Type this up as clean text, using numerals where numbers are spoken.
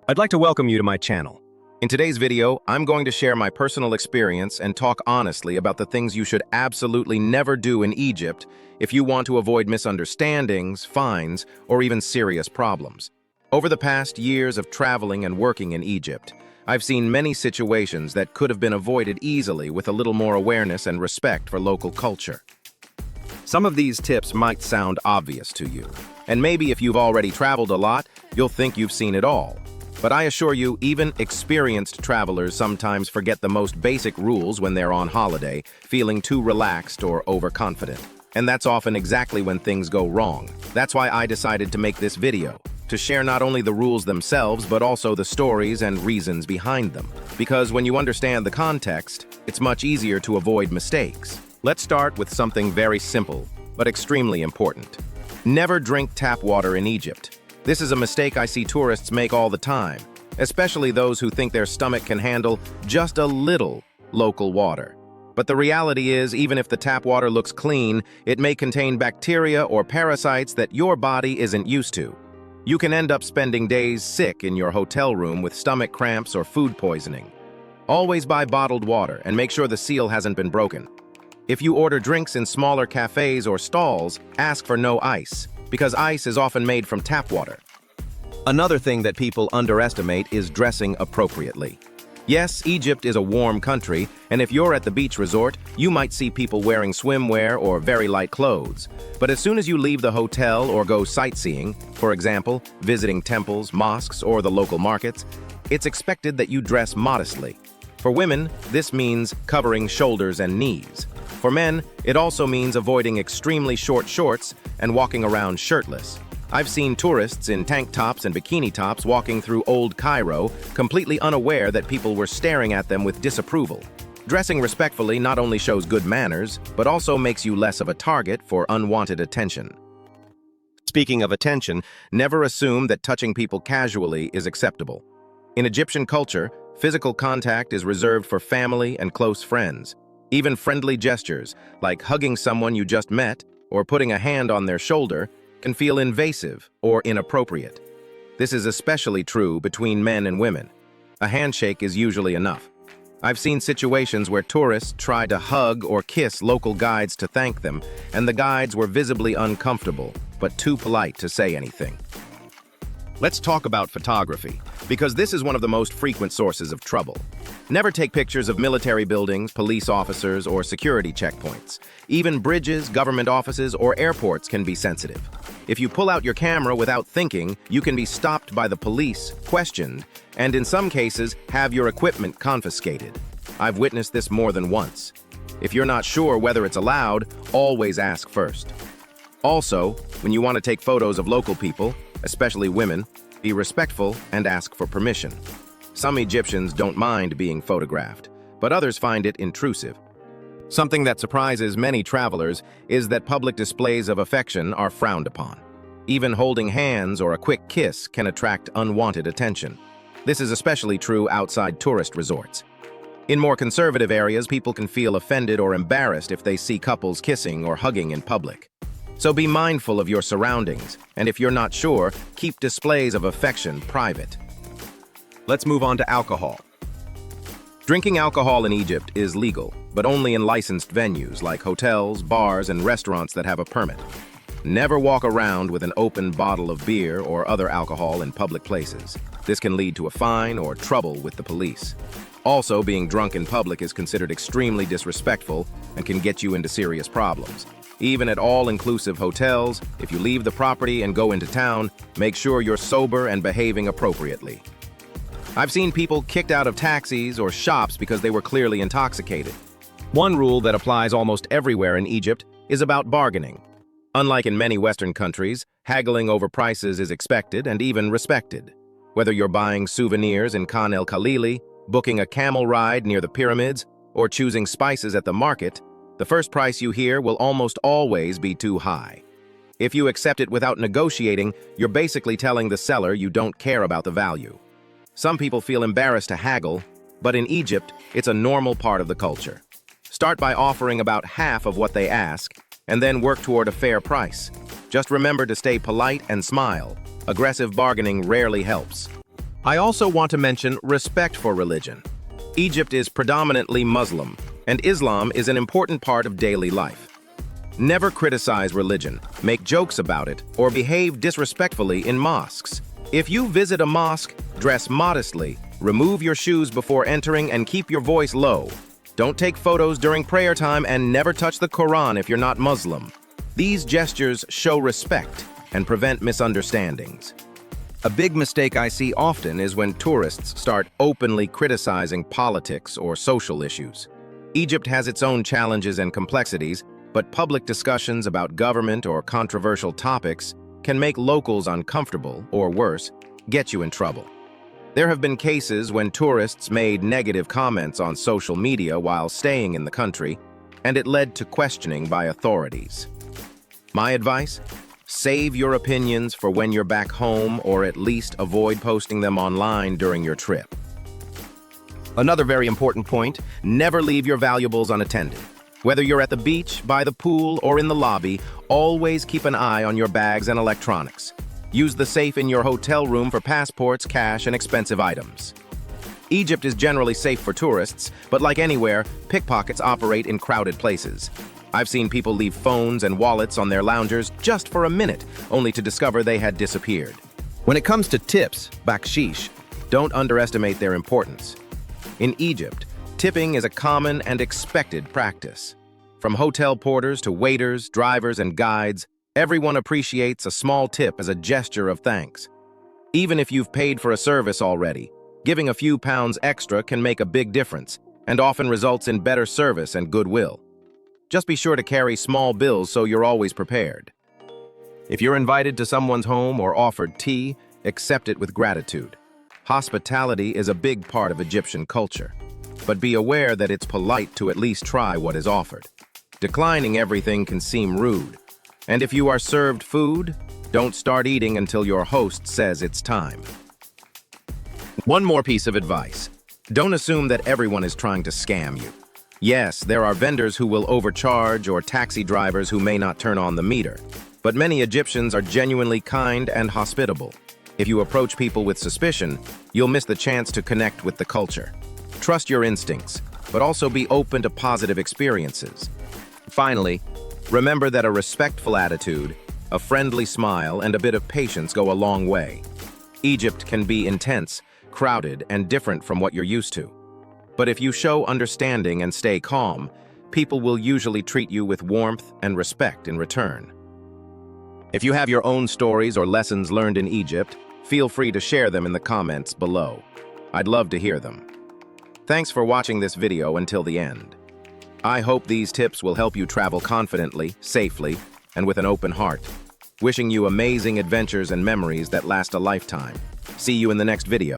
I'd like to welcome you to my channel. In today's video, I'm going to share my personal experience and talk honestly about the things you should absolutely never do in Egypt if you want to avoid misunderstandings, fines, or even serious problems. Over the past years of traveling and working in Egypt, I've seen many situations that could have been avoided easily with a little more awareness and respect for local culture. Some of these tips might sound obvious to you, and maybe if you've already traveled a lot, you'll think you've seen it all. But I assure you, even experienced travelers sometimes forget the most basic rules when they're on holiday, feeling too relaxed or overconfident. And that's often exactly when things go wrong. That's why I decided to make this video, to share not only the rules themselves, but also the stories and reasons behind them. Because when you understand the context, it's much easier to avoid mistakes. Let's start with something very simple, but extremely important. Never drink tap water in Egypt. This is a mistake I see tourists make all the time, especially those who think their stomach can handle just a little local water. But the reality is, even if the tap water looks clean, it may contain bacteria or parasites that your body isn't used to. You can end up spending days sick in your hotel room with stomach cramps or food poisoning. Always buy bottled water and make sure the seal hasn't been broken. If you order drinks in smaller cafes or stalls, ask for no ice, because ice is often made from tap water. Another thing that people underestimate is dressing appropriately. Yes, Egypt is a warm country, and if you're at the beach resort, you might see people wearing swimwear or very light clothes. But as soon as you leave the hotel or go sightseeing, for example, visiting temples, mosques, or the local markets, it's expected that you dress modestly. For women, this means covering shoulders and knees. For men, it also means avoiding extremely short shorts and walking around shirtless. I've seen tourists in tank tops and bikini tops walking through old Cairo, completely unaware that people were staring at them with disapproval. Dressing respectfully not only shows good manners, but also makes you less of a target for unwanted attention. Speaking of attention, never assume that touching people casually is acceptable. In Egyptian culture, physical contact is reserved for family and close friends. Even friendly gestures, like hugging someone you just met or putting a hand on their shoulder, can feel invasive or inappropriate. This is especially true between men and women. A handshake is usually enough. I've seen situations where tourists try to hug or kiss local guides to thank them, and the guides were visibly uncomfortable, but too polite to say anything. Let's talk about photography, because this is one of the most frequent sources of trouble. Never take pictures of military buildings, police officers, or security checkpoints. Even bridges, government offices, or airports can be sensitive. If you pull out your camera without thinking, you can be stopped by the police, questioned, and in some cases, have your equipment confiscated. I've witnessed this more than once. If you're not sure whether it's allowed, always ask first. Also, when you want to take photos of local people, especially women, be respectful and ask for permission. Some Egyptians don't mind being photographed, but others find it intrusive. Something that surprises many travelers is that public displays of affection are frowned upon. Even holding hands or a quick kiss can attract unwanted attention. This is especially true outside tourist resorts. In more conservative areas, people can feel offended or embarrassed if they see couples kissing or hugging in public. So be mindful of your surroundings, and if you're not sure, keep displays of affection private. Let's move on to alcohol. Drinking alcohol in Egypt is legal, but only in licensed venues like hotels, bars, and restaurants that have a permit. Never walk around with an open bottle of beer or other alcohol in public places. This can lead to a fine or trouble with the police. Also, being drunk in public is considered extremely disrespectful and can get you into serious problems. Even at all-inclusive hotels, if you leave the property and go into town, make sure you're sober and behaving appropriately. I've seen people kicked out of taxis or shops because they were clearly intoxicated. One rule that applies almost everywhere in Egypt is about bargaining. Unlike in many Western countries, haggling over prices is expected and even respected. Whether you're buying souvenirs in Khan el-Khalili, booking a camel ride near the pyramids, or choosing spices at the market, the first price you hear will almost always be too high. If you accept it without negotiating, you're basically telling the seller you don't care about the value. Some people feel embarrassed to haggle, but in Egypt, it's a normal part of the culture. Start by offering about half of what they ask, and then work toward a fair price. Just remember to stay polite and smile. Aggressive bargaining rarely helps. I also want to mention respect for religion. Egypt is predominantly Muslim, and Islam is an important part of daily life. Never criticize religion, make jokes about it, or behave disrespectfully in mosques. If you visit a mosque, dress modestly, remove your shoes before entering, and keep your voice low. Don't take photos during prayer time, and never touch the Quran if you're not Muslim. These gestures show respect and prevent misunderstandings. A big mistake I see often is when tourists start openly criticizing politics or social issues. Egypt has its own challenges and complexities, but public discussions about government or controversial topics can make locals uncomfortable, or worse, get you in trouble. There have been cases when tourists made negative comments on social media while staying in the country, and it led to questioning by authorities. My advice? Save your opinions for when you're back home, or at least avoid posting them online during your trip. Another very important point, never leave your valuables unattended. Whether you're at the beach, by the pool, or in the lobby, always keep an eye on your bags and electronics. Use the safe in your hotel room for passports, cash, and expensive items. Egypt is generally safe for tourists, but like anywhere, pickpockets operate in crowded places. I've seen people leave phones and wallets on their loungers just for a minute, only to discover they had disappeared. When it comes to tips, bakshish, don't underestimate their importance. In Egypt, tipping is a common and expected practice. From hotel porters to waiters, drivers, and guides, everyone appreciates a small tip as a gesture of thanks. Even if you've paid for a service already, giving a few pounds extra can make a big difference and often results in better service and goodwill. Just be sure to carry small bills so you're always prepared. If you're invited to someone's home or offered tea, accept it with gratitude. Hospitality is a big part of Egyptian culture, but be aware that it's polite to at least try what is offered. Declining everything can seem rude, and if you are served food, don't start eating until your host says it's time. One more piece of advice. Don't assume that everyone is trying to scam you. Yes, there are vendors who will overcharge or taxi drivers who may not turn on the meter, but many Egyptians are genuinely kind and hospitable. If you approach people with suspicion, you'll miss the chance to connect with the culture. Trust your instincts, but also be open to positive experiences. Finally, remember that a respectful attitude, a friendly smile, and a bit of patience go a long way. Egypt can be intense, crowded, and different from what you're used to. But if you show understanding and stay calm, people will usually treat you with warmth and respect in return. If you have your own stories or lessons learned in Egypt, feel free to share them in the comments below. I'd love to hear them. Thanks for watching this video until the end. I hope these tips will help you travel confidently, safely, and with an open heart. Wishing you amazing adventures and memories that last a lifetime. See you in the next video.